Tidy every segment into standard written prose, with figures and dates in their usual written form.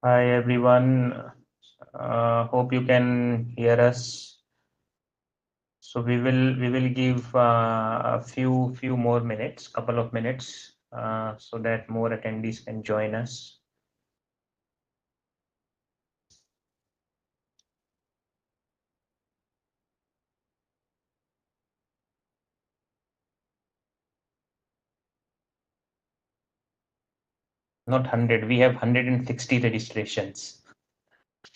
Hi everyone. Hope you can hear us. So we will give a few more minutes, couple of minutes, so that more attendees can join us. Not 100. We have 160 registrations.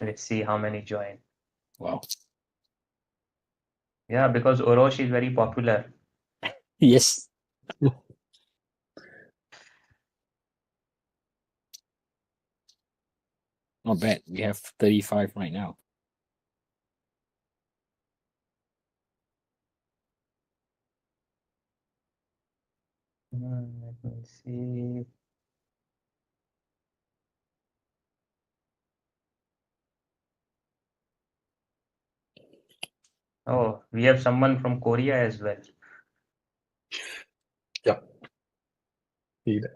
Let's see how many join. Wow. Yeah, because Orosh is very popular. Yes. Not bad. We have 35 right now. Let me see. Oh, we have someone from Korea as well. Yep. See that.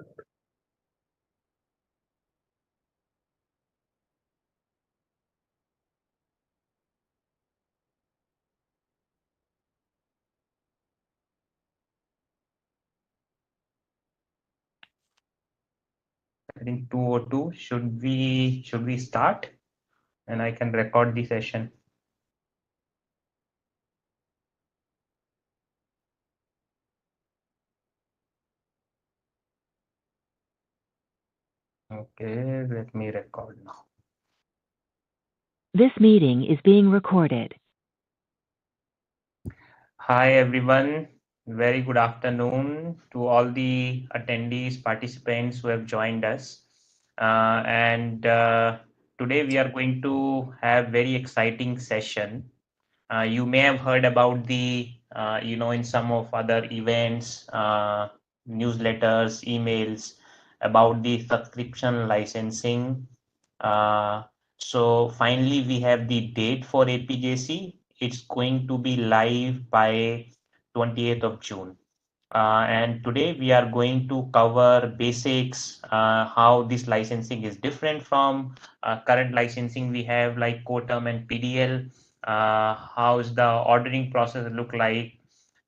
I think 202. Should we start? And I can record the session. Okay, let me record now. This meeting is being recorded. Hi everyone, very good afternoon to all the attendees, participants who have joined us. Today we are going to have very exciting session. You may have heard about the, in some of other events, newsletters, emails about the subscription licensing. So finally we have the date for APJC. It's going to be live by 28th of June. And today we are going to cover basics, how this licensing is different from current licensing we have like COTERM and PDL, how's the ordering process look like,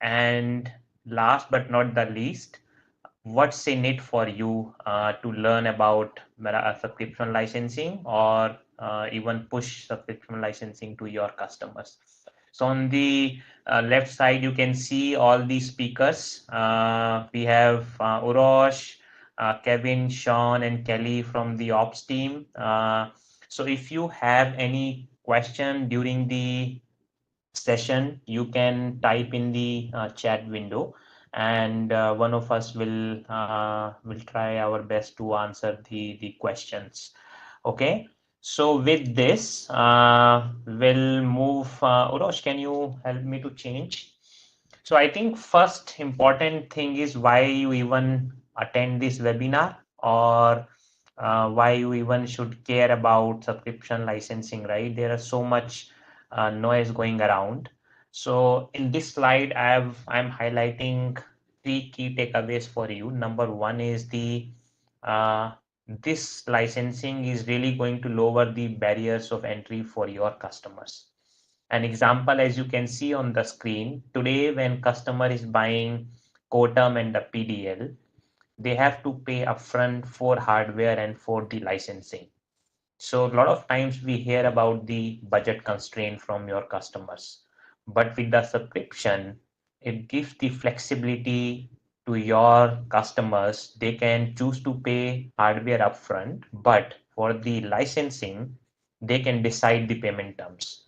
and last but not the least, what's in it for you to learn about subscription licensing or even push subscription licensing to your customers. So on the left side, you can see all the speakers. We have Urosh, Kevin, Sean, and Kelly from the ops team. So if you have any question during the session, you can type in the chat window, and one of us will try our best to answer the questions. Okay. So with this, we'll move. Urosh, can you help me to change? So I think first important thing is why you even attend this webinar, or why you even should care about subscription licensing, right? There are so much noise going around. So in this slide, I'm highlighting three key takeaways for you. Number one is the this licensing is really going to lower the barriers of entry for your customers. An example, as you can see on the screen, today when customer is buying COTERM and the PDL, they have to pay upfront for hardware and for the licensing. So a lot of times we hear about the budget constraint from your customers, but with the subscription, it gives the flexibility to your customers. They can choose to pay hardware upfront, but for the licensing, they can decide the payment terms,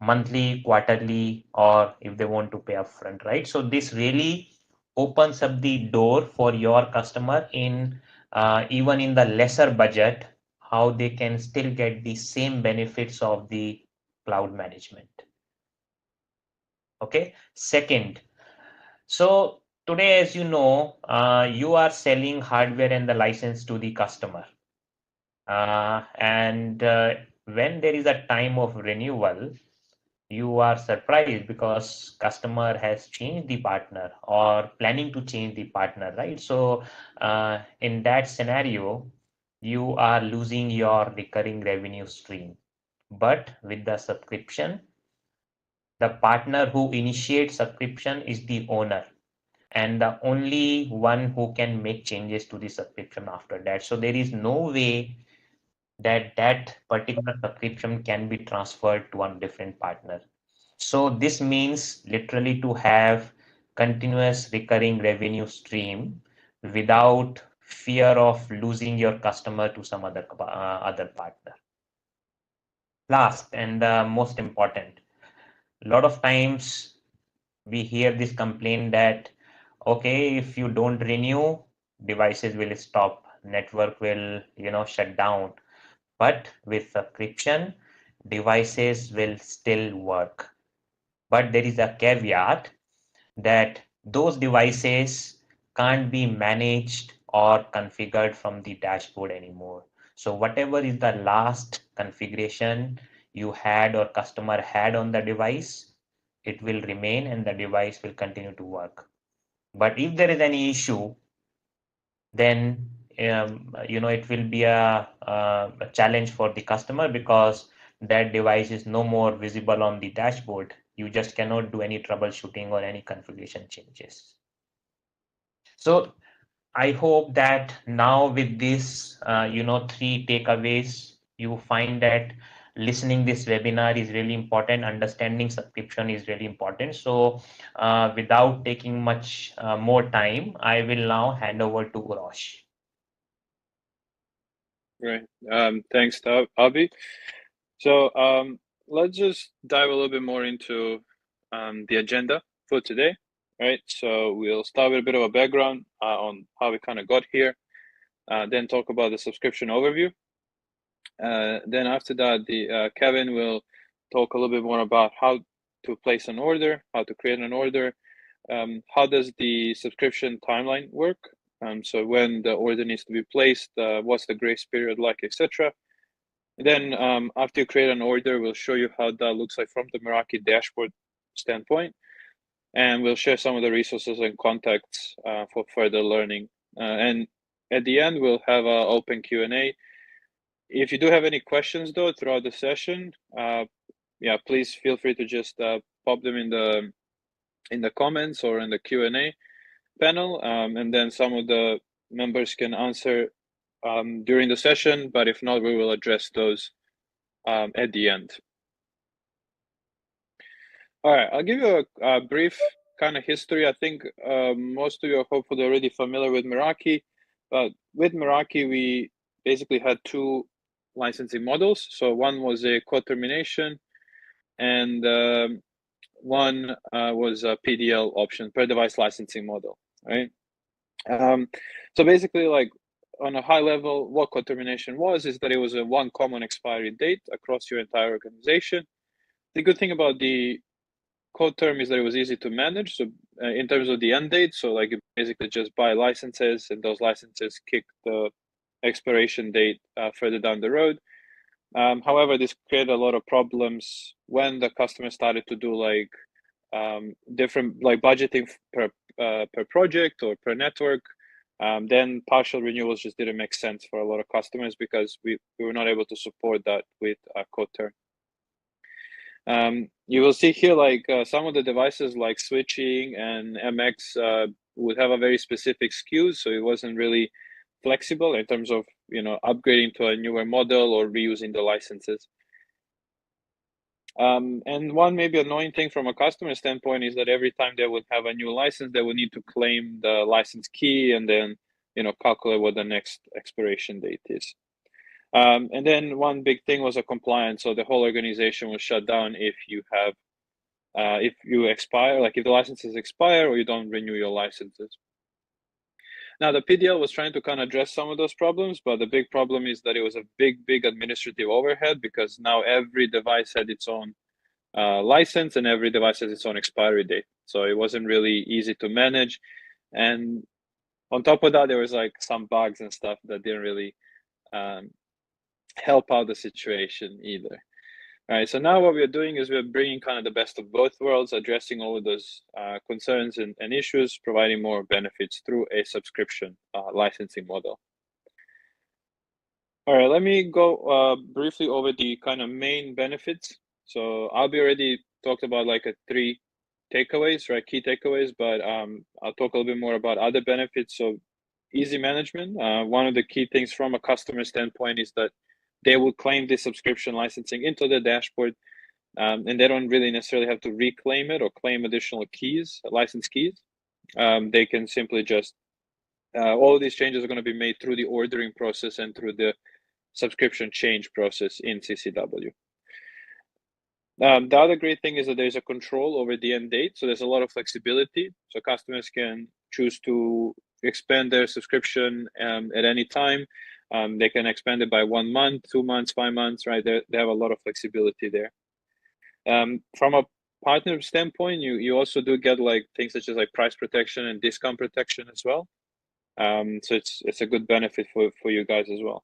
monthly, quarterly, or if they want to pay upfront, right? So this really opens up the door for your customer in even in the lesser budget, how they can still get the same benefits of the cloud management. Okay. Second, so today, as you know, you are selling hardware and the license to the customer. When there is a time of renewal, you are surprised because customer has changed the partner or planning to change the partner, right? So in that scenario, you are losing your recurring revenue stream. But with the subscription, the partner who initiates subscription is the owner and the only one who can make changes to the subscription after that. So there is no way that that particular subscription can be transferred to one different partner. So this means literally to have continuous recurring revenue stream without fear of losing your customer to some other partner. Last and most important, a lot of times we hear this complaint that, okay, if you don't renew, devices will stop, network will, shut down. But with subscription, devices will still work. But there is a caveat that those devices can't be managed or configured from the dashboard anymore. So whatever is the last configuration you had or customer had on the device, it will remain and the device will continue to work. But if there is any issue, then it will be a challenge for the customer because that device is no more visible on the dashboard. You just cannot do any troubleshooting or any configuration changes. So I hope that now with this, 3 takeaways, you find that listening this webinar is really important. Understanding subscription is really important. So without taking much more time, I will now hand over to Urosh. Great. Thanks, Abhi. So let's just dive a little bit more into the agenda for today. Right. So we'll start with a bit of a background on how we kind of got here, then talk about the subscription overview. Then after that, Kevin will talk a little bit more about how to place an order, how to create an order, how does the subscription timeline work, so when the order needs to be placed, what's the grace period like, etc. Then after you create an order, we'll show you how that looks like from the Meraki dashboard standpoint, and we'll share some of the resources and contacts for further learning. And at the end, we'll have an open Q&A. If you do have any questions though throughout the session, please feel free to just pop them in the comments or in the Q&A panel, and then some of the members can answer during the session, but if not, we will address those at the end. All right, I'll give you a brief kind of history. I think most of you are hopefully already familiar with Meraki, but with Meraki, we basically had two licensing models. So one was a co-termination, and one was a PDL option, per device licensing model, right? So basically, like on a high level, what co-termination was is that it was a one common expiry date across your entire organization. The good thing about the co-term is that it was easy to manage. So in terms of the end date, so like you basically just buy licenses and those licenses kick the expiration date further down the road. However, this created a lot of problems when the customer started to do like different like budgeting per project or per network. Then partial renewals just didn't make sense for a lot of customers because we were not able to support that with co-term. You will see here like some of the devices like switching and MX would have a very specific SKUs, so it wasn't really flexible in terms of upgrading to a newer model or reusing the licenses. And one maybe annoying thing from a customer standpoint is that every time they would have a new license, they would need to claim the license key and then calculate what the next expiration date is. And then one big thing was a compliance. So the whole organization was shut down if you have, if you expire, like if the licenses expire or you don't renew your licenses. Now the PDL was trying to kind of address some of those problems, but the big problem is that it was a big administrative overhead because now every device had its own license and every device has its own expiry date. So it wasn't really easy to manage. And on top of that, there was like some bugs and stuff that didn't really help out the situation either. All right, so now what we're doing is we're bringing kind of the best of both worlds, addressing all of those concerns and issues, providing more benefits through a subscription licensing model. All right, let me go briefly over the kind of main benefits. So Albi already talked about like three takeaways, right? Key takeaways, but I'll talk a little bit more about other benefits. So easy management. One of the key things from a customer standpoint is that they will claim this subscription licensing into the dashboard, and they don't really necessarily have to reclaim it or claim additional keys, license keys. They can simply just all of these changes are going to be made through the ordering process and through the subscription change process in CCW. The other great thing is that there's a control over the end date. So there's a lot of flexibility. So customers can choose to expand their subscription at any time. They can expand it by 1 month, 2 months, 5 months, right? They have a lot of flexibility there. From a partner standpoint, you also do get like things such as like price protection and discount protection as well. So it's a good benefit for you guys as well.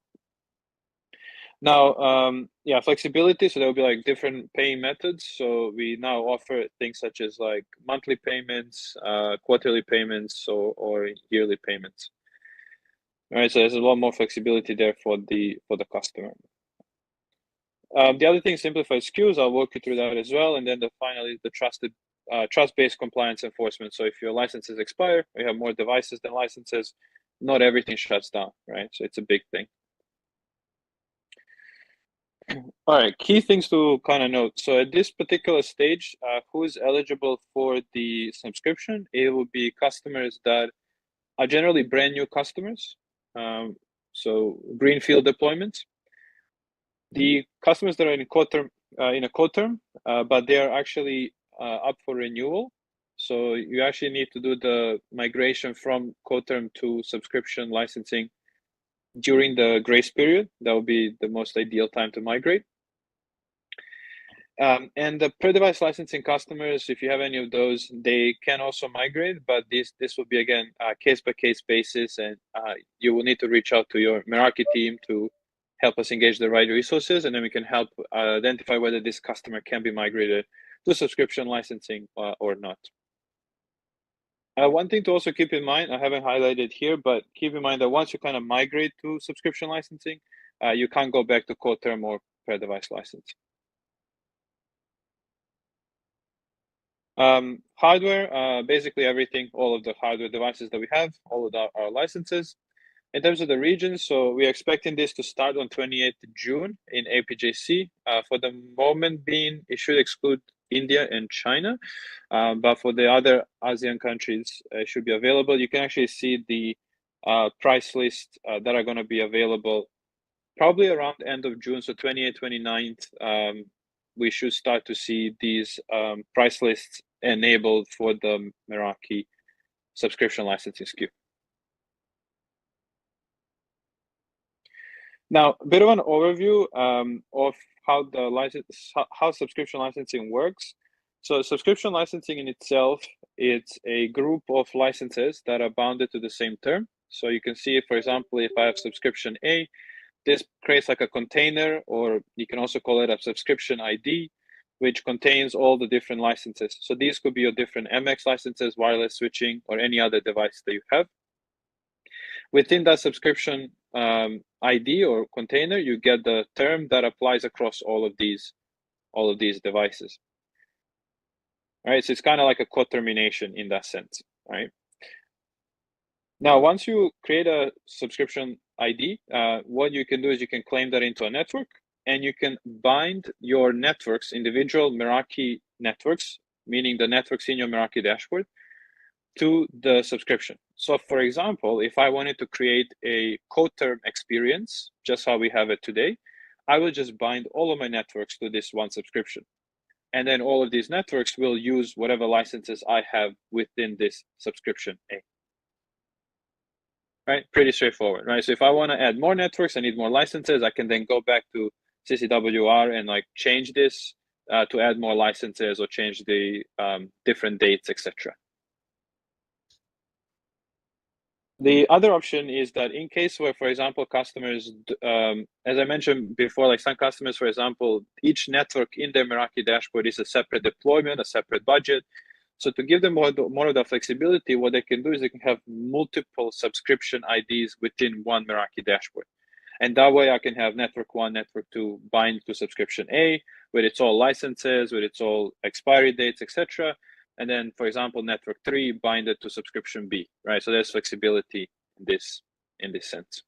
Now, yeah, flexibility. So there'll be like different paying methods. So we now offer things such as like monthly payments, quarterly payments, or yearly payments. All right, so there's a lot more flexibility there for the customer. The other thing, simplified SKUs. I'll walk you through that as well. And then finally, the trust-based compliance enforcement. So if your licenses expire, or you have more devices than licenses, not everything shuts down, right? So it's a big thing. All right, key things to kind of note. So at this particular stage, who is eligible for the subscription? It will be customers that are generally brand new customers. So greenfield deployments. The customers that are in a quote term, but they are actually up for renewal. So you actually need to do the migration from quote term to subscription licensing during the grace period. That would be the most ideal time to migrate. And the per device licensing customers, if you have any of those, they can also migrate, but this will be again case by case basis, and you will need to reach out to your Meraki team to help us engage the right resources, and then we can help identify whether this customer can be migrated to subscription licensing or not. One thing to also keep in mind, I haven't highlighted here, but keep in mind that once you kind of migrate to subscription licensing, you can't go back to quote term or per device license. Hardware, basically everything, all of the hardware devices that we have, all of our licenses. In terms of the regions, so we're expecting this to start on 28th June in APJC. For the moment being, it should exclude India and China, but for the other ASEAN countries, it should be available. You can actually see the price list that are going to be available probably around the end of June, so 28th, 29th. We should start to see these price lists enabled for the Meraki subscription licensing SKU. Now, a bit of an overview of how subscription licensing works. So subscription licensing in itself, it's a group of licenses that are bounded to the same term. So you can see, for example, if I have subscription A, this creates like a container, or you can also call it a subscription ID, which contains all the different licenses. So these could be your different MX licenses, wireless switching, or any other device that you have. Within that subscription ID or container, you get the term that applies across all of these devices. All right, so it's kind of like a co-termination in that sense, right? Now, once you create a subscription ID, what you can do is you can claim that into a network, and you can bind your networks, individual Meraki networks, meaning the networks in your Meraki dashboard, to the subscription. So for example, if I wanted to create a co-term experience, just how we have it today, I will just bind all of my networks to this one subscription. And then all of these networks will use whatever licenses I have within this subscription A. Right, pretty straightforward, right? So if I want to add more networks, I need more licenses, I can then go back to CCWR and like change this to add more licenses or change the different dates, etc. The other option is that in case where, for example, customers, as I mentioned before, like some customers, for example, each network in their Meraki dashboard is a separate deployment, a separate budget. So to give them more of the flexibility, what they can do is they can have multiple subscription IDs within one Meraki dashboard. And that way I can have network 1, network 2 bind to subscription A with its all licenses, with its all expiry dates, etc. And then, for example, network 3 bind it to subscription B, right? So there's flexibility in this sense.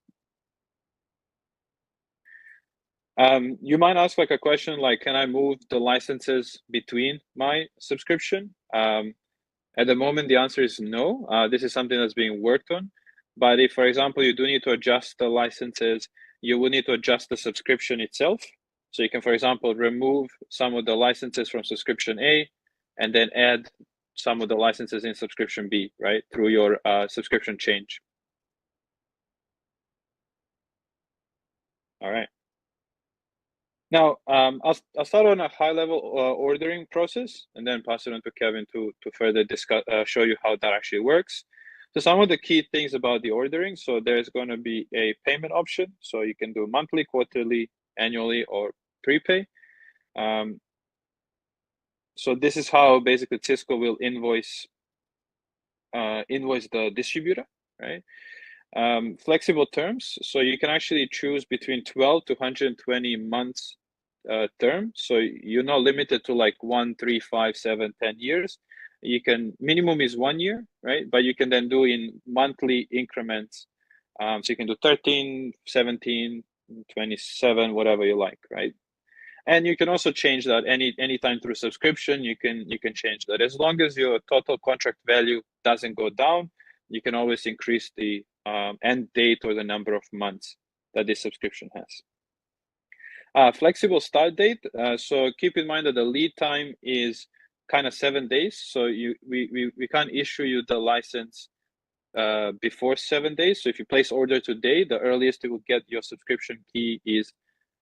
You might ask like a question like, can I move the licenses between my subscription? At the moment, the answer is no. This is something that's being worked on. But if, for example, you do need to adjust the licenses, you will need to adjust the subscription itself. So you can, for example, remove some of the licenses from subscription A and then add some of the licenses in subscription B, right, through your subscription change. All right. Now, I'll start on a high-level ordering process and then pass it on to Kevin to further discuss, show you how that actually works. So some of the key things about the ordering. So there's going to be a payment option. So you can do monthly, quarterly, annually, or prepay. So this is how basically Cisco will invoice the distributor, right? Flexible terms. So you can actually choose between 12 to 120 months term. So you're not limited to like 1, 3, 5, 7, 10 years. You can, minimum is 1 year, right? But you can then do in monthly increments. So you can do 13, 17, 27, whatever you like, right? And you can also change that anytime through subscription. You can change that as long as your total contract value doesn't go down. You can always increase the end date or the number of months that this subscription has. Flexible start date. So keep in mind that the lead time is kind of 7 days. So we can't issue you the license before 7 days. So if you place order today, the earliest you will get your subscription key is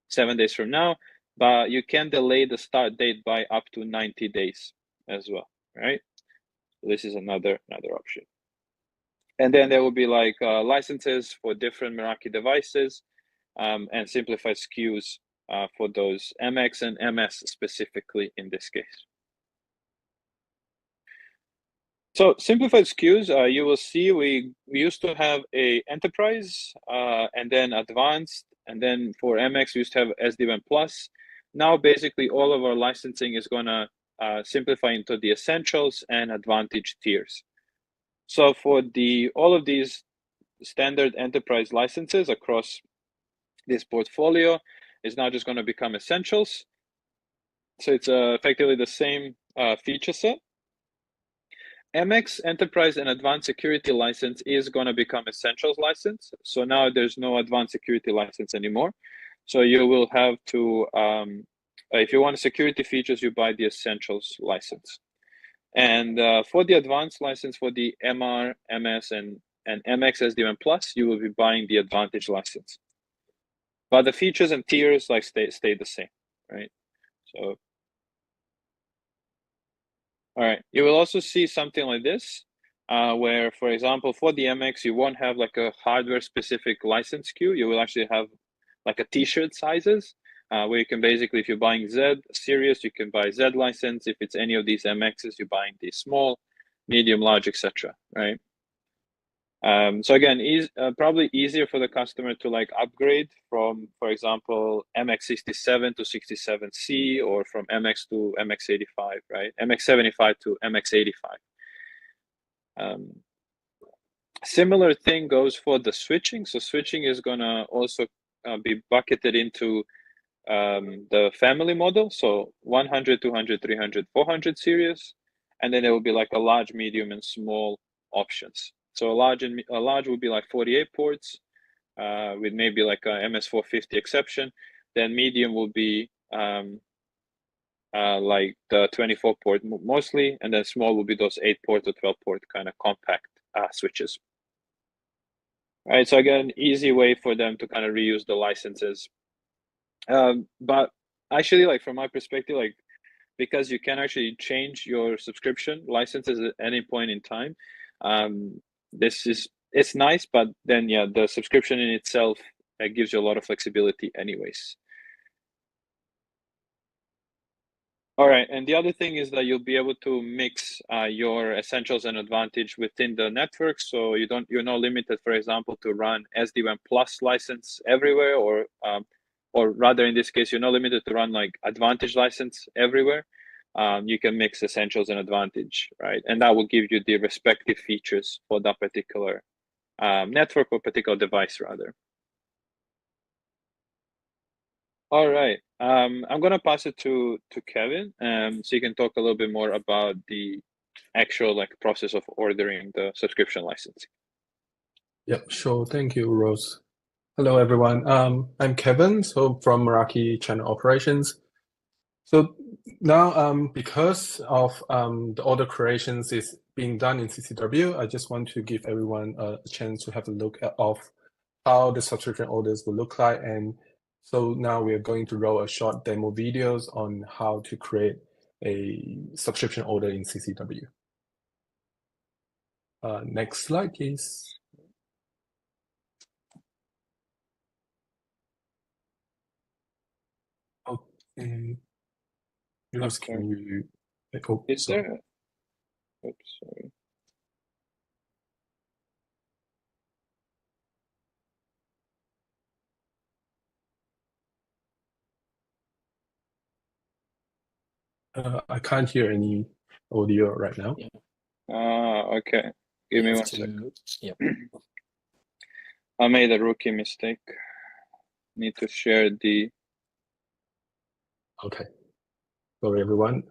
7 days from now. But you can delay the start date by up to 90 days as well, right? So this is another option. And then there will be like licenses for different Meraki devices and simplified SKUs for those MX and MS specifically in this case. So simplified SKUs, you will see we used to have a enterprise and then advanced, and then for MX we used to have SD-WAN Plus. Now basically all of our licensing is gonna simplify into the essentials and advantage tiers. So for all of these standard enterprise licenses across this portfolio is now just going to become essentials. So it's effectively the same feature set. MX Enterprise and Advanced Security license is going to become Essentials license. So now there's no Advanced Security license anymore. So you will have to, if you want security features, you buy the Essentials license. And for the Advanced license, for the MR, MS, and MX SD-WAN Plus, you will be buying the Advantage license. But the features and tiers like stay the same, right? So. All right, you will also see something like this, where, for example, for the MX, you won't have like a hardware-specific license SKU. You will actually have like a T-shirt sizes, where you can basically, if you're buying Z series, you can buy Z license. If it's any of these MXs, you're buying the small, medium, large, etc. Right? So again, probably easier for the customer to like upgrade from, for example, MX67 to 67C, or from MX to MX85, right? MX75 to MX85. Similar thing goes for the switching. So switching is gonna also be bucketed into the family model. So 100, 200, 300, 400 series, and then there will be like a large, medium, and small options. So a large would be like 48 ports with maybe like a MS450 exception. Then medium will be like the 24 port mostly, and then small will be those 8 port to 12 port kind of compact switches. All right, so again, easy way for them to kind of reuse the licenses. But actually, like from my perspective, like because you can actually change your subscription licenses at any point in time, it's nice, but then yeah, the subscription in itself gives you a lot of flexibility anyways. All right, and the other thing is that you'll be able to mix your essentials and advantage within the network, so you're not limited, for example, to run SD-WAN Plus license everywhere, or rather in this case, you're not limited to run like advantage license everywhere. You can mix essentials and advantage, right? And that will give you the respective features for that particular network or particular device, rather. All right, I'm gonna pass it to Kevin, so you can talk a little bit more about the actual like process of ordering the subscription license. Yep, sure. Thank you, Rose. Hello, everyone. I'm Kevin, so from Meraki Channel Operations. So now, because of the order creations is being done in CCW, I just want to give everyone a chance to have a look of how the subscription orders will look like. And so now we are going to roll a short demo videos on how to create a subscription order in CCW. Next slide, please. Okay. Rose, can you? Oh, Is sorry. there? Oops, sorry. I can't hear any audio right now. Okay. Give me 1 second. Yep. I made a rookie mistake. Need to share the. Okay. Sorry, everyone.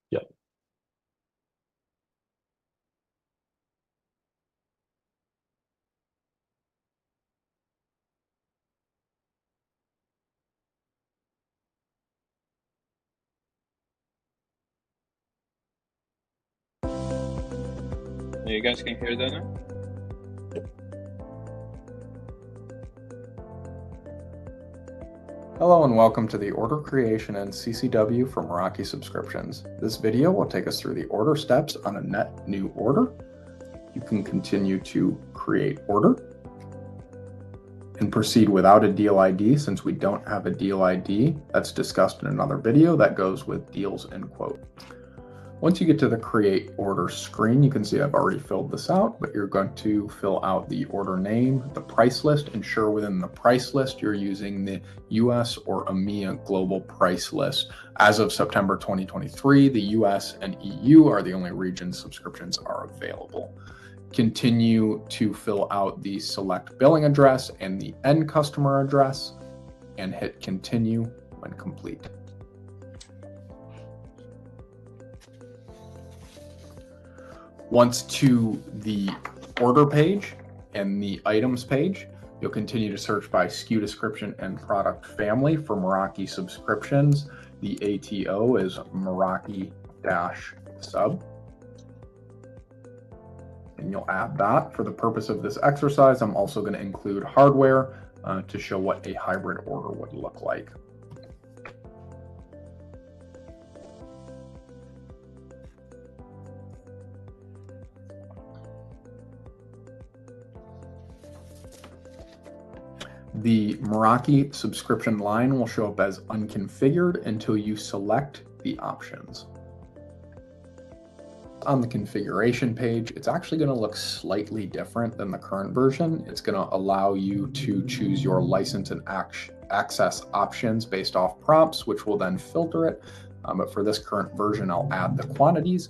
Yeah. You guys can hear that now? Hello and welcome to the order creation in CCW for Meraki Subscriptions. This video will take us through the order steps on a net new order. You can continue to create order and proceed without a deal ID since we don't have a deal ID. That's discussed in another video that goes with deals and quote. Once you get to the create order screen, you can see I've already filled this out, but you're going to fill out the order name, the price list, ensure within the price list you're using the US or EMEA global price list. As of September 2023, the US and EU are the only regions subscriptions are available. Continue to fill out the select billing address and the end customer address and hit continue when complete. Once to the order page and the items page, you'll continue to search by SKU description and product family for Meraki subscriptions. The ATO is Meraki-sub. And you'll add that. For the purpose of this exercise, I'm also going to include hardware to show what a hybrid order would look like. The Meraki subscription line will show up as unconfigured until you select the options. On the configuration page, it's actually going to look slightly different than the current version. It's going to allow you to choose your license and access options based off prompts, which will then filter it. But for this current version, I'll add the quantities.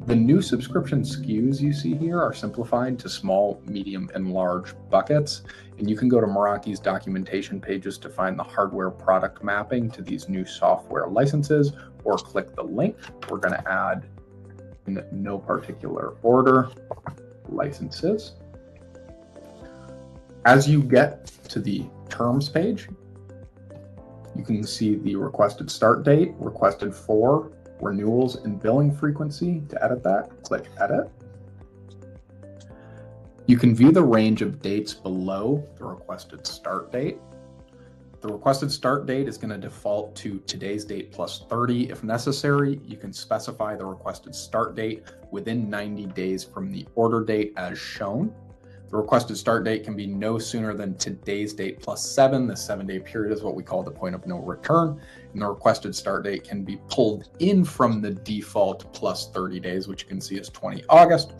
The new subscription SKUs you see here are simplified to small, medium, and large buckets. And you can go to Meraki's documentation pages to find the hardware product mapping to these new software licenses, or click the link. We're going to add, in no particular order, licenses. As you get to the terms page, you can see the requested start date, requested for, renewals and billing frequency. To edit that, click edit. You can view the range of dates below the requested start date. The requested start date is going to default to today's date plus 30. If necessary, you can specify the requested start date within 90 days from the order date as shown. The requested start date can be no sooner than today's date plus 7. The 7-day period is what we call the point of no return. And the requested start date can be pulled in from the default plus 30 days, which you can see is 20 August,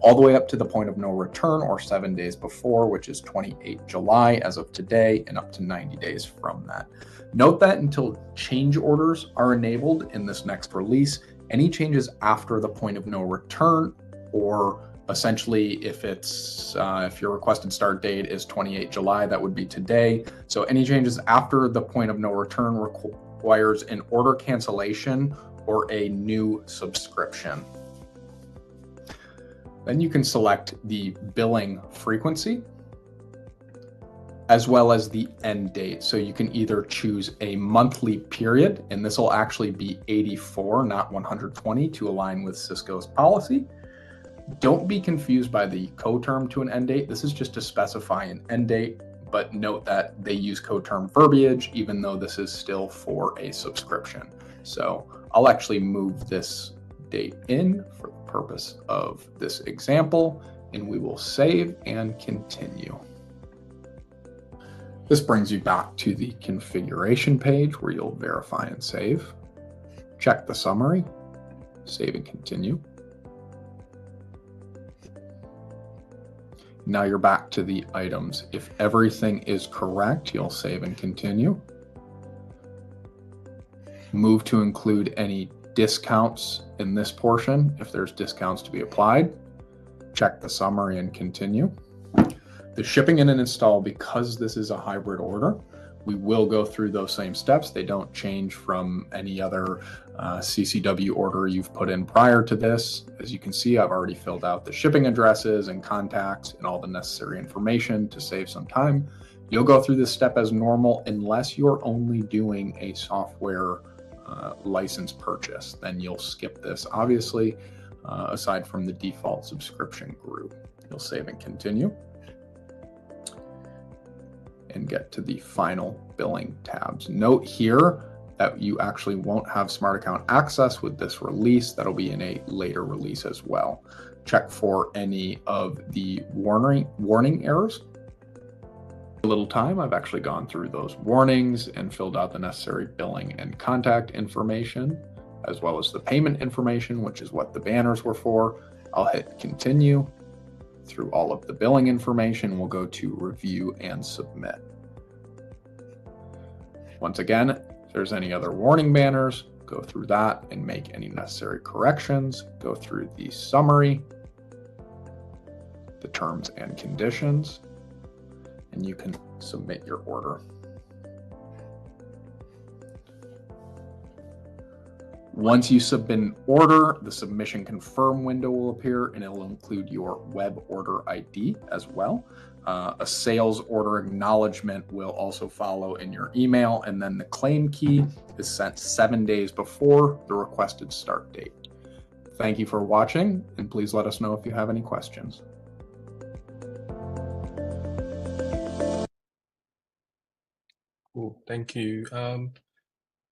all the way up to the point of no return, or 7 days before, which is 28 July as of today, and up to 90 days from that. Note that until change orders are enabled in this next release, any changes after the point of no return, or essentially if it's if your requested start date is 28 July, that would be today. So any changes after the point of no return requires an order cancellation or a new subscription. Then you can select the billing frequency as well as the end date. So you can either choose a monthly period, and this will actually be 84, not 120, to align with Cisco's policy. Don't be confused by the coterm to an end date. This is just to specify an end date, but note that they use coterm verbiage, even though this is still for a subscription. So I'll actually move this date in for the purpose of this example, and we will save and continue. This brings you back to the configuration page where you'll verify and save. Check the summary, save and continue. Now you're back to the items. If everything is correct, you'll save and continue. Move to include any discounts in this portion if there's discounts to be applied. Check the summary and continue. The shipping and install, because this is a hybrid order, we will go through those same steps. They don't change from any other CCW order you've put in prior to this. As you can see, I've already filled out the shipping addresses and contacts and all the necessary information to save some time. You'll go through this step as normal unless you're only doing a software license purchase. Then you'll skip this, obviously, aside from the default subscription group. You'll save and continue and get to the final billing tabs. Note here that you actually won't have Smart Account access with this release. That'll be in a later release as well. Check for any of the warning errors. A little time, I've actually gone through those warnings and filled out the necessary billing and contact information, as well as the payment information, which is what the banners were for. I'll hit continue. Through all of the billing information, we'll go to review and submit. Once again, if there's any other warning banners, go through that and make any necessary corrections. Go through the summary, the terms and conditions, and you can submit your order. Once you submit an order, the submission confirm window will appear, and it will include your web order ID as well. A sales order acknowledgement will also follow in your email, and then the claim key is sent 7 days before the requested start date. Thank you for watching, and please let us know if you have any questions. Cool, thank you.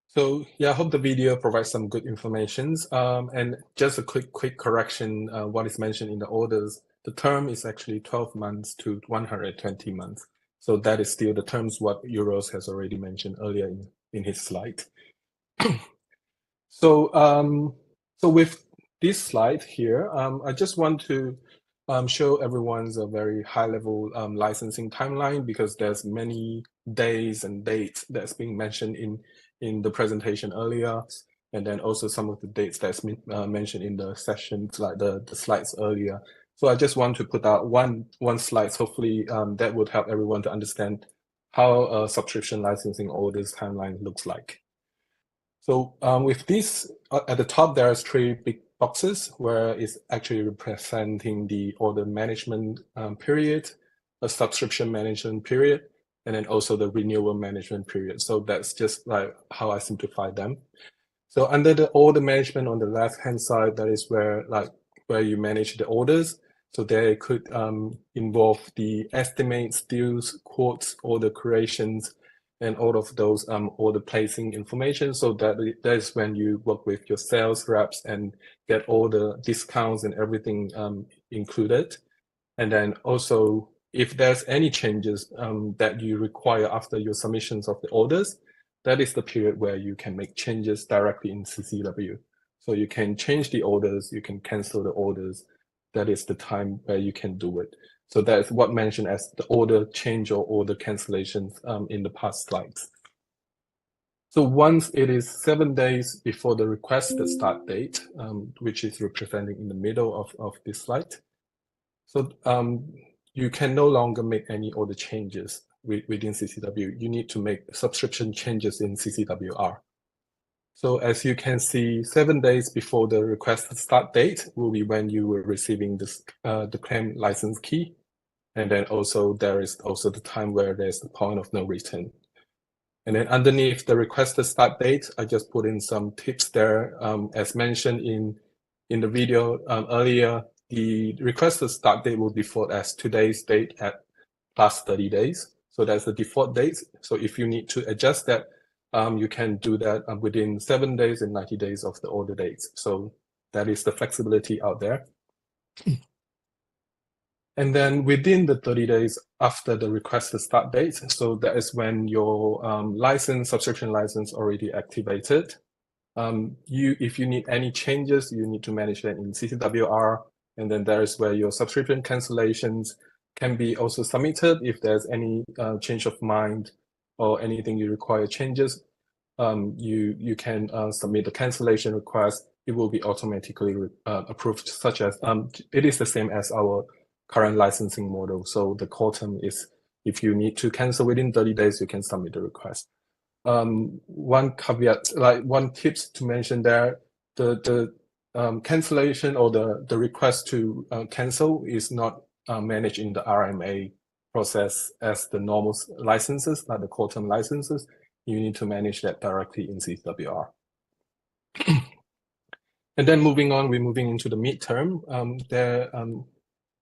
So yeah, I hope the video provides some good information. And just a quick correction, what is mentioned in the orders, the term is actually 12 months to 120 months. So that is still the terms what Euros has already mentioned earlier in his slide. So with this slide here, I just want to show everyone's a very high-level licensing timeline, because there's many days and dates that's being mentioned in the presentation earlier, and then also some of the dates that's been mentioned in the sessions, like the slides earlier. So I just want to put out one slide. Hopefully that would help everyone to understand how a subscription licensing orders timeline looks like. So with this, at the top, there's 3 big boxes where it's actually representing the order management period, a subscription management period, and then also the renewal management period. So that's just like how I simplify them. So under the order management on the left-hand side, that is where you manage the orders. So they could involve the estimates, deals, quotes, order creations, and all of those order placing information. So that is when you work with your sales reps and get all the discounts and everything included. And then also, if there's any changes that you require after your submissions of the orders, that is the period where you can make changes directly in CCW. So you can change the orders, you can cancel the orders. That is the time where you can do it. So that's what mentioned as the order change or order cancellations in the past slides. So once it is 7 days before the requested start date, which is representing in the middle of this slide, so you can no longer make any order changes within CCW. You need to make subscription changes in CCWR. So as you can see, 7 days before the requested start date will be when you were receiving this, the claim license key. And then also there is also the time where there's the point of no return. And then underneath the requested start date, I just put in some tips there. As mentioned in the video earlier, the requested start date will default as today's date at plus 30 days. So that's the default date. So if you need to adjust that, you can do that within 7 days and 90 days of the order dates. So that is the flexibility out there. And then within the 30 days after the requested start date, so that is when your subscription license already activated. If you need any changes, you need to manage that in CCWR. And then there is where your subscription cancellations can be also submitted. If there's any change of mind or anything you require changes, you can submit the cancellation request. It will be automatically approved, such as it is the same as our current licensing model. So the core term is if you need to cancel within 30 days, you can submit the request. One caveat, like one tips to mention there, the cancellation or the request to cancel is not managed in the RMA process as the normal licenses, like the core term licenses. You need to manage that directly in CWR. And then moving on, we're moving into the midterm.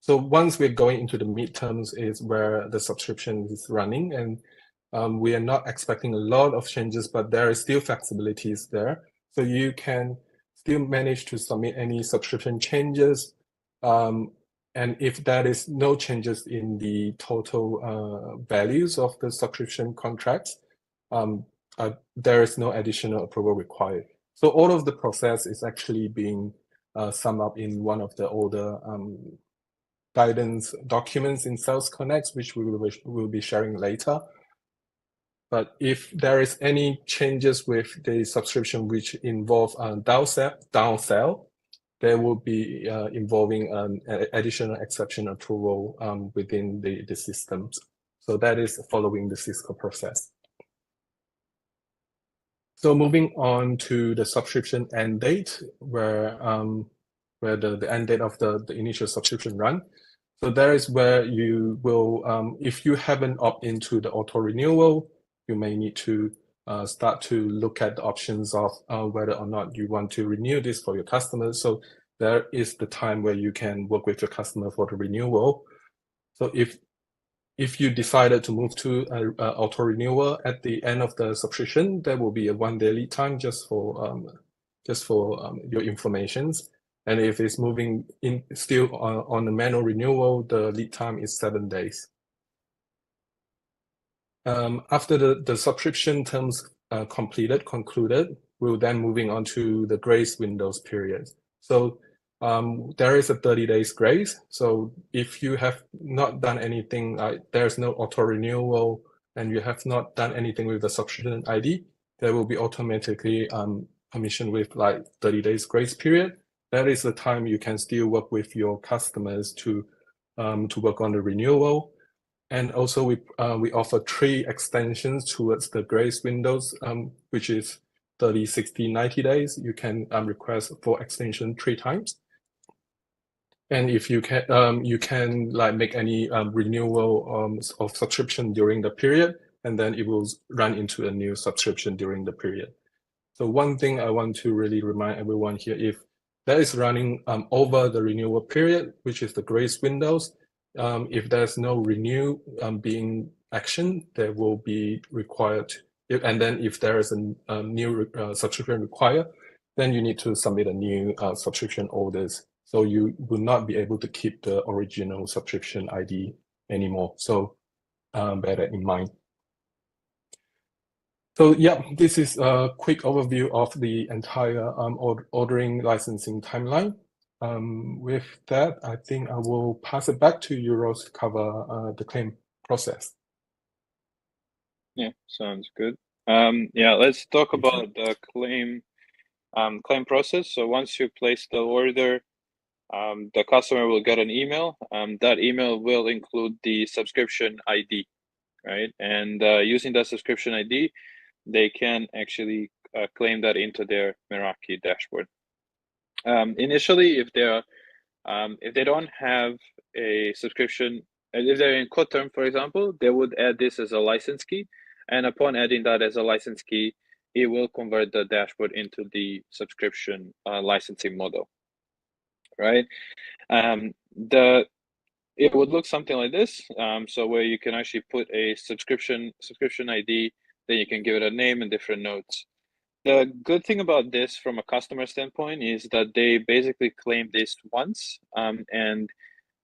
So once we're going into the midterms is where the subscription is running, and we are not expecting a lot of changes, but there is still flexibilities there. So you can still manage to submit any subscription changes. And if there is no changes in the total values of the subscription contracts, there is no additional approval required. So all of the process is actually being summed up in one of the older guidance documents in Sales Connect, which we will be sharing later. But if there is any changes with the subscription which involve downsell, there will be involving an additional exception approval within the systems. So that is following the Cisco process. So moving on to the subscription end date, where the end date of the initial subscription run. So there is where you will, if you haven't opted into the auto renewal, you may need to start to look at the options of whether or not you want to renew this for your customers. So there is the time where you can work with your customer for the renewal. So if you decided to move to auto renewal at the end of the subscription, there will be a 1-day lead time just for your informations. And if it's moving in still on the manual renewal, the lead time is 7 days. After the subscription terms concluded, we'll then moving on to the grace windows period. So there is a 30 days grace. So if you have not done anything, there's no auto renewal, and you have not done anything with the subscription ID, there will be automatically permission with like 30 days grace period. That is the time you can still work with your customers to work on the renewal. And also we offer 3 extensions towards the grace windows, which is 30, 60, 90 days. You can request for extension 3 times. And if you can like make any renewal of subscription during the period, and then it will run into a new subscription during the period. So one thing I want to really remind everyone here, if that is running over the renewal period, which is the grace windows, if there's no renew being action, there will be required. And then if there is a new subscription required, then you need to submit a new subscription orders. So you will not be able to keep the original subscription ID anymore. So bear that in mind. So yeah, this is a quick overview of the entire ordering licensing timeline. With that, I think I will pass it back to you, Rose, to cover the claim process. Yeah, sounds good. Yeah, let's talk about the claim process. So once you place the order, the customer will get an email. That email will include the subscription ID, right? And using that subscription ID, they can actually claim that into their Meraki dashboard. Initially, if they don't have a subscription, if they're in Koterm, for example, they would add this as a license key, and upon adding that as a license key, it will convert the dashboard into the subscription licensing model, right? It would look something like this. So where you can actually put a subscription ID, then you can give it a name and different notes. The good thing about this from a customer standpoint is that they basically claim this once. And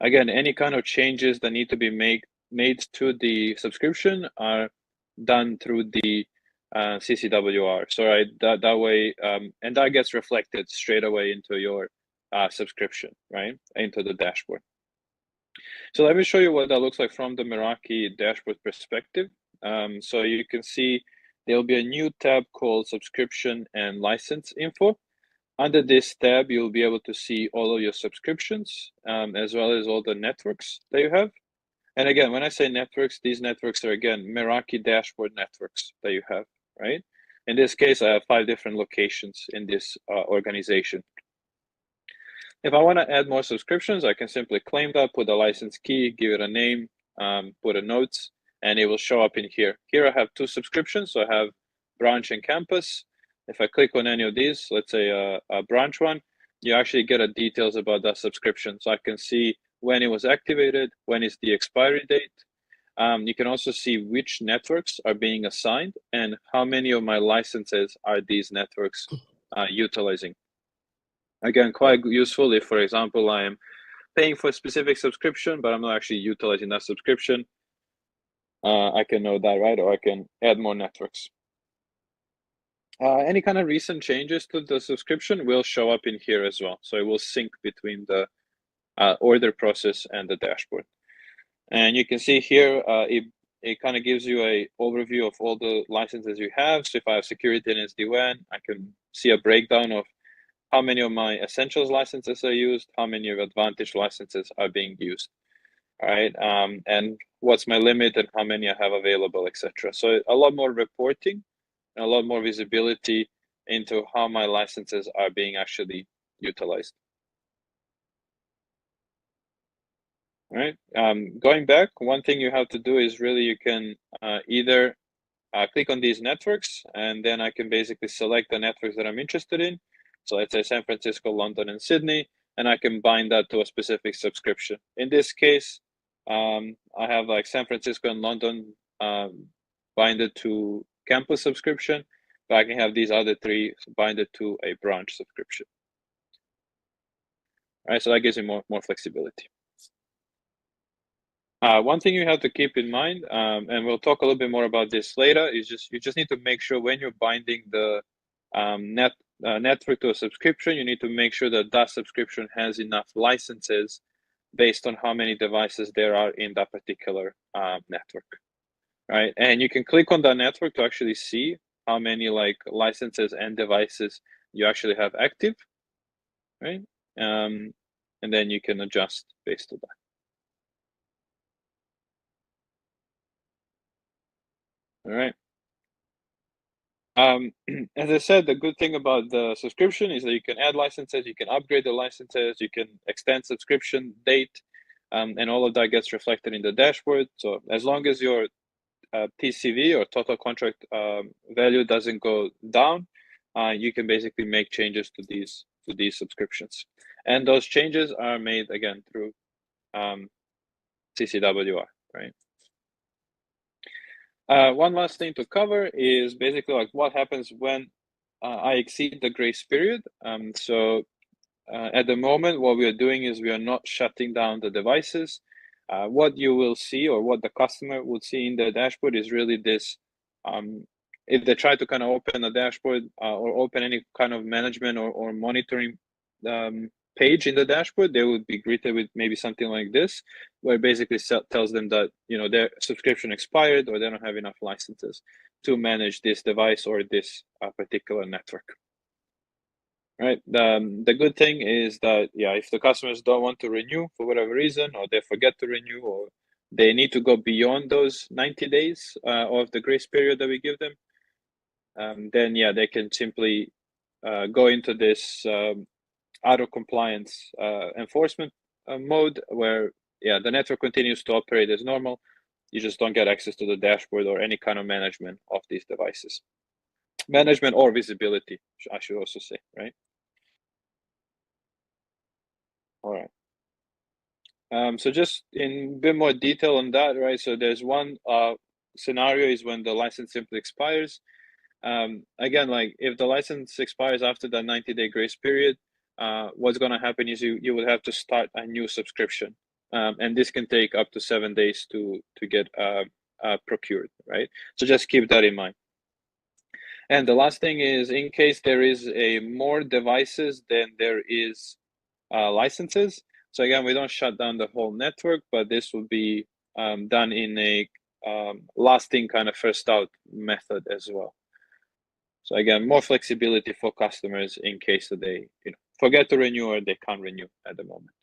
again, any kind of changes that need to be made to the subscription are done through the CCWR. So right, that way, and that gets reflected straight away into your subscription, right, into the dashboard. So let me show you what that looks like from the Meraki dashboard perspective. So you can see there'll be a new tab called Subscription and License Info. Under this tab, you'll be able to see all of your subscriptions, as well as all the networks that you have. And again, when I say networks, these networks are, again, Meraki dashboard networks that you have, right? In this case, I have 5 different locations in this organization. If I want to add more subscriptions, I can simply claim that, put a license key, give it a name, put a notes, and it will show up in here. Here I have 2 subscriptions, so I have branch and campus. If I click on any of these, let's say a branch one, you actually get details about that subscription. So I can see when it was activated, when is the expiry date. You can also see which networks are being assigned and how many of my licenses are these networks utilizing. Again, quite useful if, for example, I am paying for a specific subscription, but I'm not actually utilizing that subscription. I can know that, right? Or I can add more networks. Any kind of recent changes to the subscription will show up in here as well. So it will sync between the order process and the dashboard. And you can see here, it kind of gives you an overview of all the licenses you have. So if I have security and SD-WAN, I can see a breakdown of how many of my essentials licenses are used, how many of advantage licenses are being used, all right? And what's my limit and how many I have available, etc. So a lot more reporting and a lot more visibility into how my licenses are being actually utilized. All right, going back, one thing you have to do is really you can either click on these networks, and then I can basically select the networks that I'm interested in. So let's say San Francisco, London, and Sydney, and I can bind that to a specific subscription. In this case, I have like San Francisco and London binded to campus subscription, but I can have these other 3 binded to a branch subscription. All right, so that gives you more flexibility. One thing you have to keep in mind, and we'll talk a little bit more about this later, is you just need to make sure when you're binding the network to a subscription, you need to make sure that that subscription has enough licenses based on how many devices there are in that particular network, right? And you can click on that network to actually see how many like licenses and devices you actually have active, right? And then you can adjust based on that. All right. As I said, the good thing about the subscription is that you can add licenses, you can upgrade the licenses, you can extend subscription date, and all of that gets reflected in the dashboard. So as long as your TCV or total contract value doesn't go down, you can basically make changes to these subscriptions. And those changes are made again through CCWR, right? One last thing to cover is basically like what happens when I exceed the grace period. So at the moment, what we are doing is we are not shutting down the devices. What you will see, or what the customer would see in the dashboard, is really this. If they try to kind of open a dashboard or open any kind of management or monitoring page in the dashboard, they would be greeted with maybe something like this, where it basically tells them that, you know, their subscription expired or they don't have enough licenses to manage this device or this particular network. Right. The good thing is that, yeah, if the customers don't want to renew for whatever reason, or they forget to renew, or they need to go beyond those 90 days of the grace period that we give them, then yeah, they can simply go into this auto compliance enforcement mode, where yeah, the network continues to operate as normal. You just don't get access to the dashboard or any kind of management of these devices. Management or visibility, I should also say, right? All right. So just in a bit more detail on that, right? So there's one scenario is when the license simply expires. Again, like if the license expires after the 90-day grace period, what's going to happen is you will have to start a new subscription, and this can take up to 7 days to get procured, right? So just keep that in mind. And the last thing is, in case there is more devices than there is licenses. So again, we don't shut down the whole network, but this will be done in a last in kind of first out method as well. So again, more flexibility for customers in case that they forget to renew or they can't renew at the moment.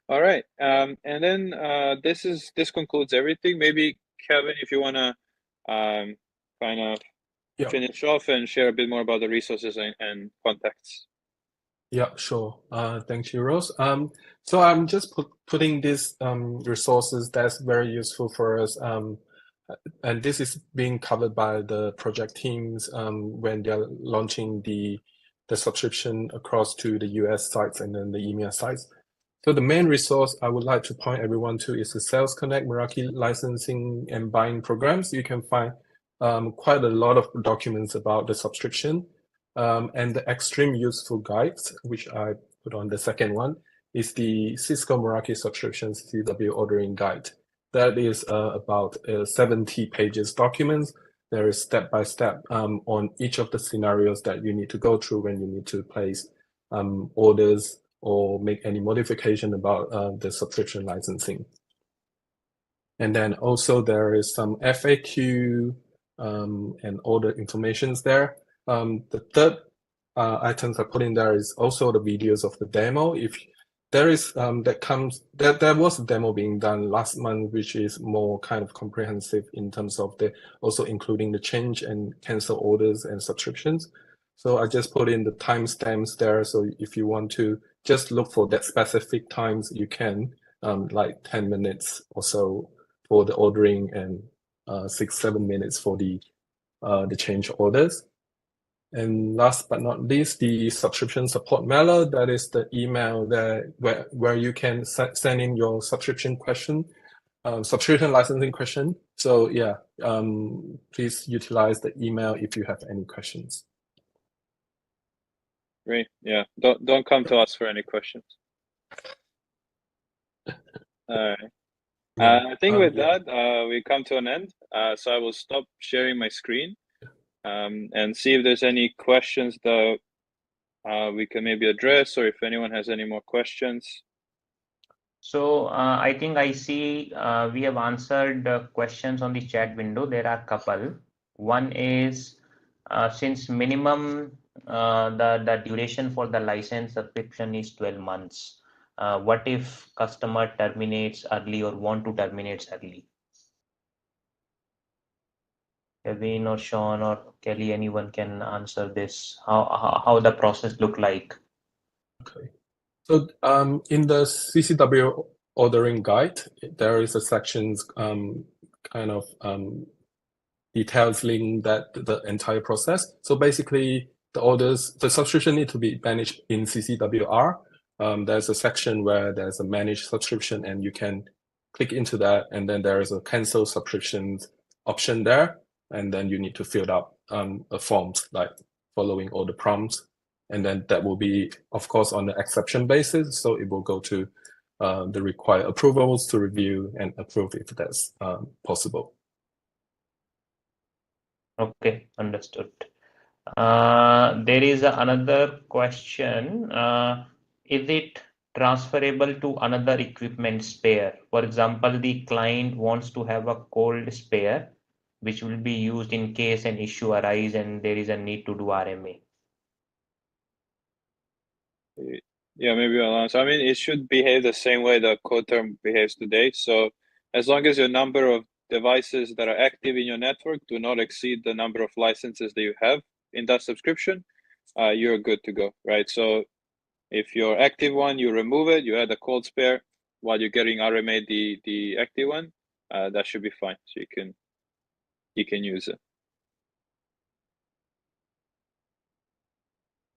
All right, and then this concludes everything. Maybe Kevin, if you want to kind of finish off and share a bit more about the resources and contacts. Yeah, sure. Thank you, Rose. So I'm just putting these resources that's very useful for us. And this is being covered by the project teams when they're launching the subscription across to the US sites and then the EMEA sites. So the main resource I would like to point everyone to is the Sales Connect Meraki licensing and buying programs. You can find quite a lot of documents about the subscription. And the extreme useful guides, which I put on the second one, is the Cisco Meraki subscription CCW ordering guide. That is about 70 pages documents. There is step-by-step on each of the scenarios that you need to go through when you need to place orders or make any modification about the subscription licensing. And then also there is some FAQ and order informations there. The third items I put in there is also the videos of the demo. If there is there was a demo being done last month, which is more kind of comprehensive in terms of also including the change and cancel orders and subscriptions. So I just put in the timestamps there. So if you want to just look for that specific times, you can like 10 minutes or so for the ordering and 6-7 minutes for the change orders. And last but not least, the subscription support mailer. That is the email where you can send in your subscription question, subscription licensing question. So yeah, please utilize the email if you have any questions. Great. Yeah. Don't come to us for any questions. All right. I think with that, we come to an end. So I will stop sharing my screen and see if there's any questions that we can maybe address, or if anyone has any more questions. So I think I see we have answered questions on the chat window. There are a couple. One is since minimum the duration for the license subscription is 12 months. What if customer terminates early or want to terminate early? Kevin or Sean or Kelly, anyone can answer this. How the process look like? Okay. So in the CCW ordering guide, there is a sections kind of detailing that the entire process. So basically, the subscription need to be managed in CCWR. There's a section where there's a managed subscription, and you can click into that, and then there is a cancel subscriptions option there, and then you need to fill out a forms like following all the prompts. And then that will be, of course, on the exception basis. So it will go to the required approvals to review and approve if that's possible. Okay, understood. There is another question. Is it transferable to another equipment spare? For example, the client wants to have a cold spare, which will be used in case an issue arises and there is a need to do RMA. Yeah, maybe I'll answer. I mean, it should behave the same way the code term behaves today. So as long as your number of devices that are active in your network do not exceed the number of licenses that you have in that subscription, you're good to go, right? So if your active one, you remove it, you add a cold spare while you're getting RMA the active one, that should be fine. So you can use it.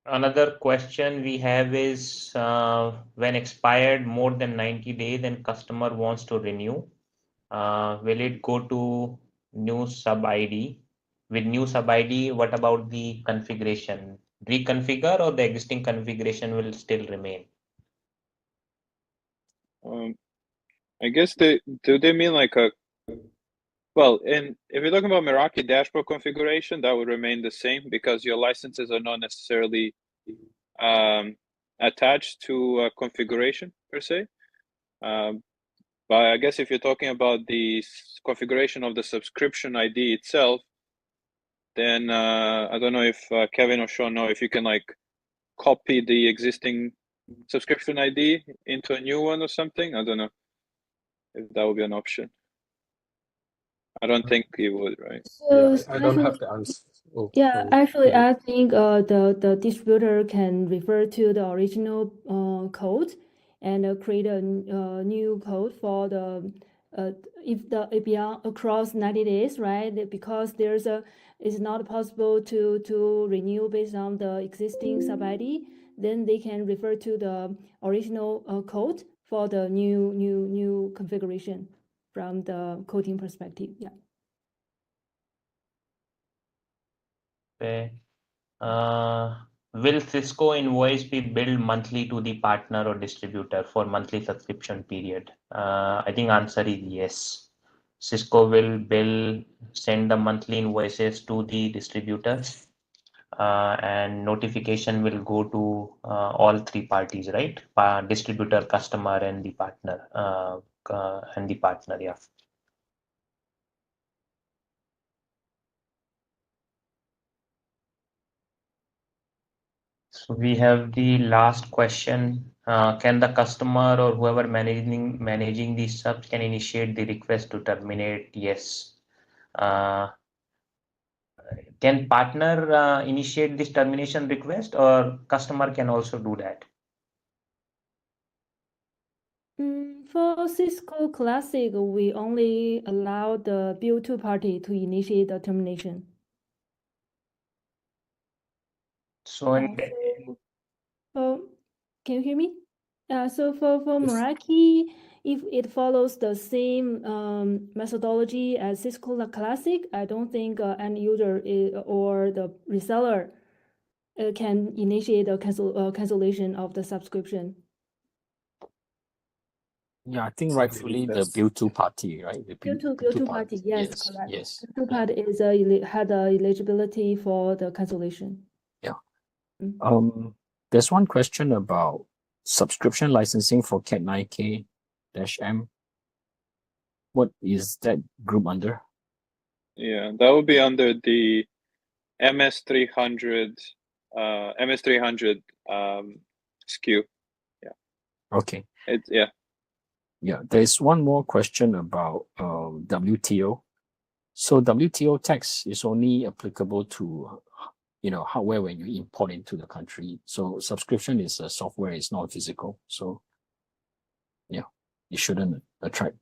Another question we have is when expired more than 90 days and customer wants to renew, will it go to new sub ID? With new sub ID, what about the configuration? Reconfigure or the existing configuration will still remain? I guess do they mean like a, well, and if you're talking about Meraki dashboard configuration, that would remain the same because your licenses are not necessarily attached to a configuration per se. But I guess if you're talking about the configuration of the subscription ID itself, then I don't know if Kevin or Sean know if you can like copy the existing subscription ID into a new one or something. I don't know if that would be an option. I don't think it would, right? Yeah, So I don't actually, have the answer. Oh, yeah, sorry. actually, Yeah. I think the distributor can refer to the original code and create a new code for the if beyond across 90 days, right? Because it's not possible to renew based on the existing sub ID, then they can refer to the original code for the new configuration from the coding perspective. Yeah. Okay. Will Cisco invoice be billed monthly to the partner or distributor for monthly subscription period? I think answer is yes. Cisco will send the monthly invoices to the distributors, and notification will go to all three parties, right? Distributor, customer, and the partner. Yeah. So we have the last question. Can the customer or whoever managing the subs can initiate the request to terminate? Yes. Can partner initiate this termination request, or customer can also do that? For Cisco Classic, we only allow the build to party to initiate the termination. So in Can you hear me? So for Meraki, if it follows the same methodology as Cisco Classic, I don't think end user or the reseller can initiate a cancellation of the subscription. Yeah, I think rightfully the build to party, right? The Build to party, yes, correct. Yes. Build to party is had eligibility for the cancellation. Yeah. Mm. There's one question about subscription licensing for Cat9K-M. What is that group under? Yeah, that would be under the MS300 SKU. Yeah. Okay. Yeah, there's one more question about WTO. So WTO tax is only applicable to hardware when you import into the country. So subscription is a software, it's not physical. So yeah, it shouldn't attract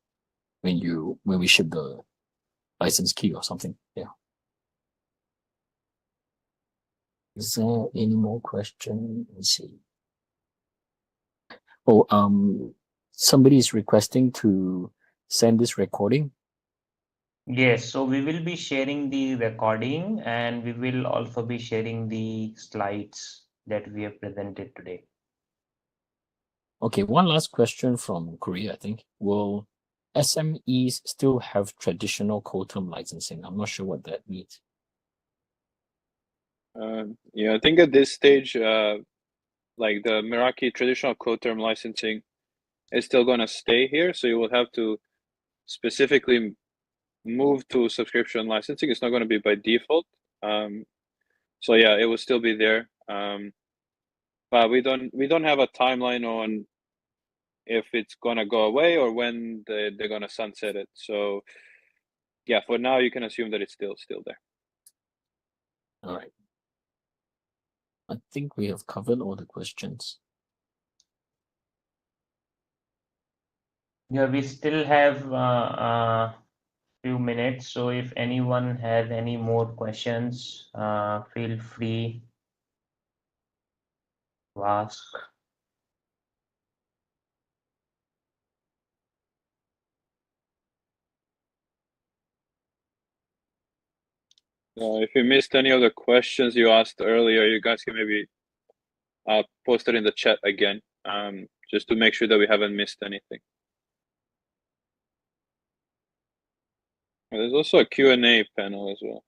when we ship the license key or something. Yeah. Is there any more question? Let's see. Oh, somebody is requesting to send this recording. Yes, so we will be sharing the recording and we will also be sharing the slides that we have presented today. Okay, one last question from Korea, I think. Will SMEs still have traditional co-term licensing? I'm not sure what that means. Yeah, I think at this stage, like the Meraki traditional co-term licensing is still going to stay here. So you will have to specifically move to subscription licensing. It's not going to be by default. So yeah, it will still be there. But we don't have a timeline on if it's going to go away or when they're going to sunset it. So yeah, for now you can assume that it's still there. All right. I think we have covered all the questions. Yeah, we still have a few minutes. So if anyone has any more questions, feel free to ask. If you missed any of the questions you asked earlier, you guys can maybe post it in the chat again, just to make sure that we haven't missed anything. There's also a Q&A panel as well.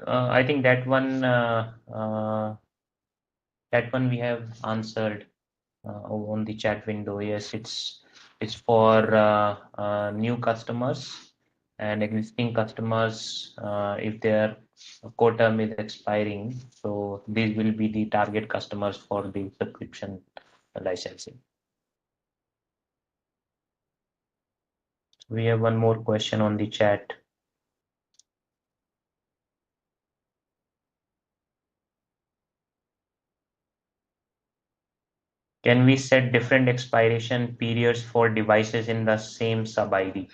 I think that one we have answered on the chat window. Yes, it's for new customers and existing customers if their co-term is expiring. So these will be the target customers for the subscription licensing. We have one more question on the chat. Can we set different expiration periods for devices in the same sub-ID?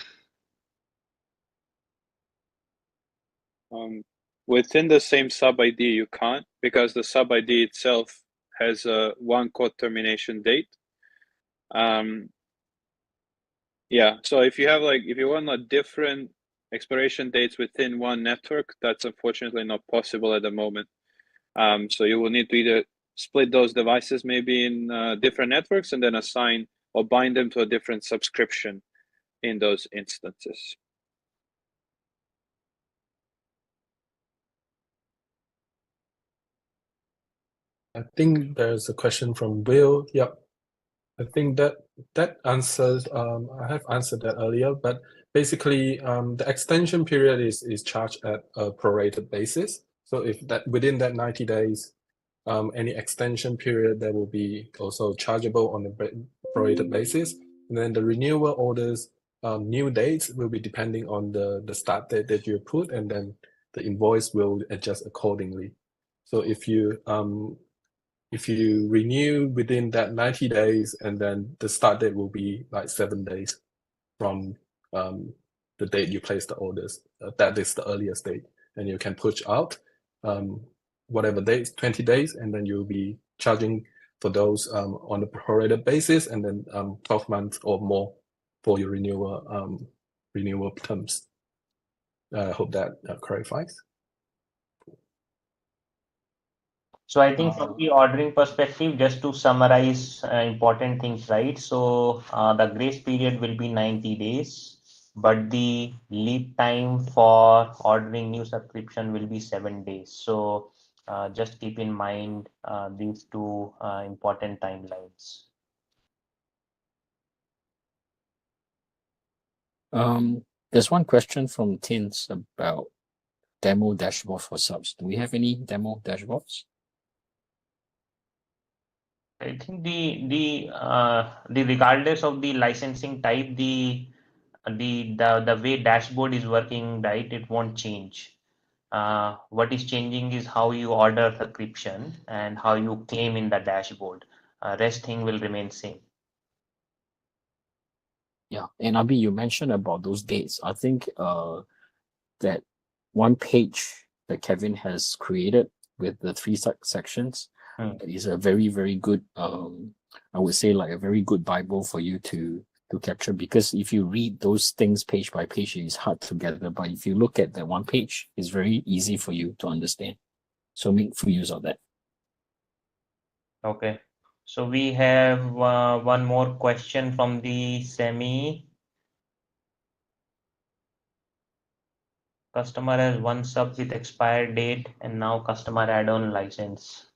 Within the same sub-ID, you can't, because the sub-ID itself has a one code termination date. Yeah, so if you want a different expiration dates within one network, that's unfortunately not possible at the moment. So you will need to either split those devices maybe in different networks and then assign or bind them to a different subscription in those instances. I think there's a question from Will. Yep. I think that answers, I have answered that earlier, but basically the extension period is charged at a prorated basis. So if that within that 90 days, any extension period that will be also chargeable on a prorated basis. And then the renewal orders, new dates will be depending on the start date that you put, and then the invoice will adjust accordingly. So if you renew within that 90 days, and then the start date will be like 7 days from the date you place the orders. That is the earliest date, and you can push out whatever dates, 20 days, and then you'll be charging for those on a prorated basis, and then 12 months or more for your renewal terms. I hope that clarifies. So I think from the ordering perspective, just to summarize important things, right? So the grace period will be 90 days, but the lead time for ordering new subscription will be 7 days. So just keep in mind these two important timelines. There's one question from Tins about demo dashboard for subs. Do we have any demo dashboards? I think the regardless of the licensing type, the way dashboard is working, right, it won't change. What is changing is how you order subscription and how you claim in the dashboard. Rest thing will remain same. Yeah, and Abi, you mentioned about those dates. I think that one page that Kevin has created with the 3 sections is a very, very good, I would say like a very good Bible for you to to capture, because if you read those things page by page, it's hard to gather. But if you look at the one page, it's very easy for you to understand. So make full use of that. Okay. So we have one more question from the SEMI. Customer has one sub with expired date and now customer add-on license.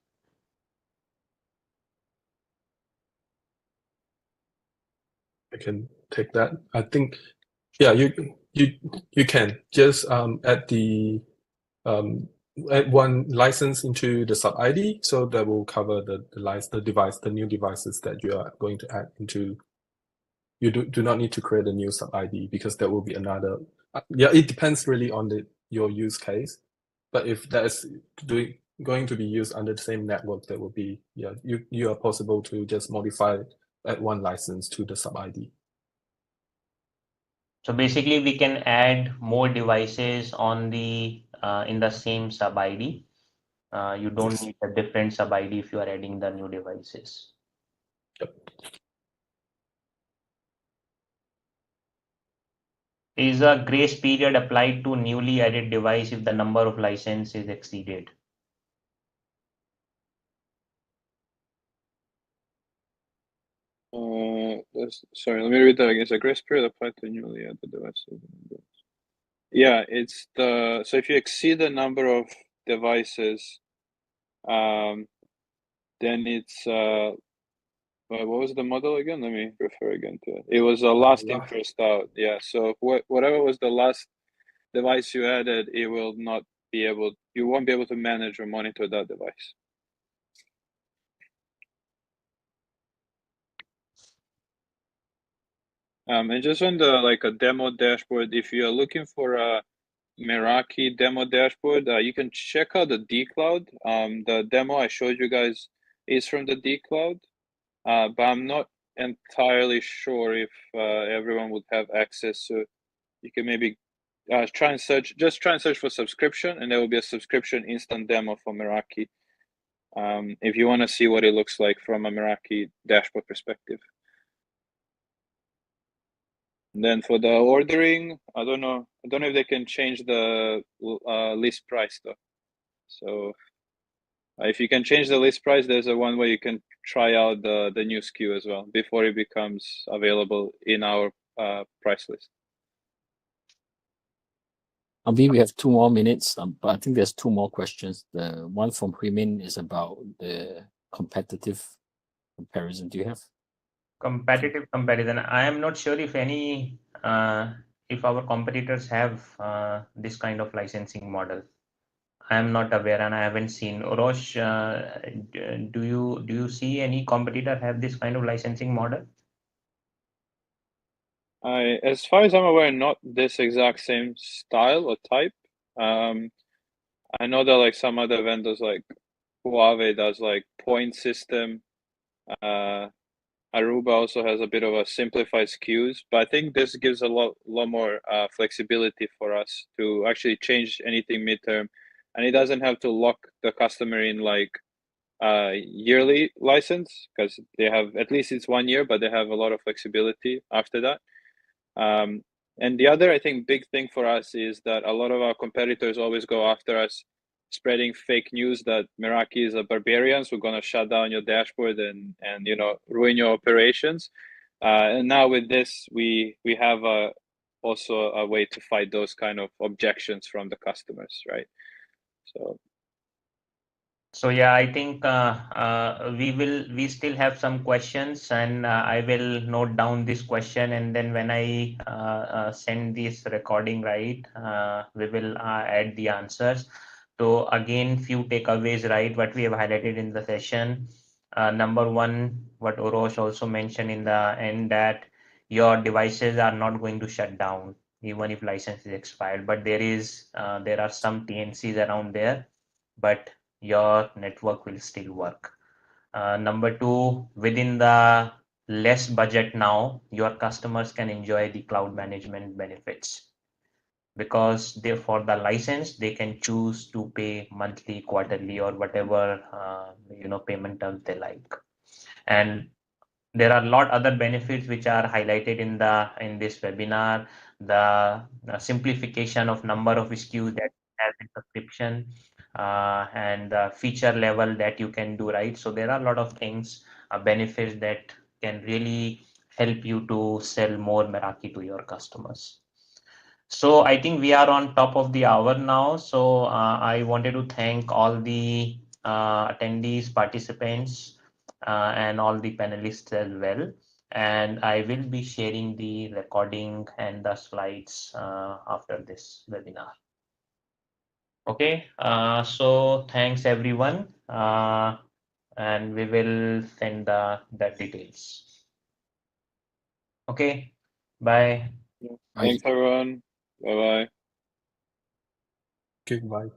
I can take that. I think, yeah, you can just add the add one license into the sub ID, so that will cover the new devices that you are going to add into. You do not need to create a new sub ID, because there will be another. Yeah, it depends really on your use case, but if that is going to be used under the same network, that will be, yeah, you are possible to just modify add one license to the sub ID. So basically, we can add more devices on the in the same sub ID. You don't need a different sub ID if you are adding the new devices. Yep. Is a grace period applied to newly added device if the number of license is exceeded? Sorry, let me read that again. It's a grace period applied to newly added devices. Yeah, it's so if you exceed the number of devices, then it's what was the model again? Let me refer again to it. It was a last in, first out. Yeah. So whatever was the last device you added, it will not be able. You won't be able to manage or monitor that device. And just on the a demo dashboard, if you are looking for a Meraki demo dashboard, you can check out the dCloud. The demo I showed you guys is from the dCloud, but I'm not entirely sure if everyone would have access. So you can maybe try and search for subscription, and there will be a subscription instant demo for Meraki. If you want to see what it looks like from a Meraki dashboard perspective. And then for the ordering, I don't know if they can change the list price though. So if you can change the list price, there's a one way you can try out the new SKU as well before it becomes available in our price list. Abhi, we have 2 more minutes, but I think there's 2 more questions. The one from Huimin is about the competitive comparison. Do you have? Competitive comparison. I am not sure if if our competitors have this kind of licensing model. I am not aware, and I haven't seen. Orosh, do you see any competitor have this kind of licensing model? As far as I'm aware, not this exact same style or type. I know that some other vendors like Huawei does point system. Aruba also has a bit of a simplified SKUs, but I think this gives a lot more flexibility for us to actually change anything midterm, and it doesn't have to lock the customer in yearly license, because they have at least it's 1 year, but they have a lot of flexibility after that. And the other, I think, big thing for us is that a lot of our competitors always go after us, spreading fake news that Meraki is a barbarians who are going to shut down your dashboard and ruin your operations. And now with this, we have also a way to fight those kind of objections from the customers, right? So yeah, I think we still have some questions, and I will note down this question, and then when I send this recording, right, we will add the answers. So again, few takeaways, right, what we have highlighted in the session. Number 1, what Orosh also mentioned in the end, that your devices are not going to shut down even if license is expired, but there are some TNCs around there, but your network will still work. Number 2, within the less budget now, your customers can enjoy the cloud management benefits, because for the license, they can choose to pay monthly, quarterly, or whatever payment terms they like. And There are a lot other benefits which are highlighted in this webinar. The simplification of number of SKUs that has in subscription, and the feature level that you can do, right? So there are a lot of things, benefits that can really help you to sell more Meraki to your customers. So I think we are on top of the hour now. So I wanted to thank all the attendees, participants, and all the panelists as well. And I will be sharing the recording and the slides after this webinar. Okay, so thanks everyone. And we will send the details. Okay, bye. Thanks everyone. Bye bye. Okay, bye.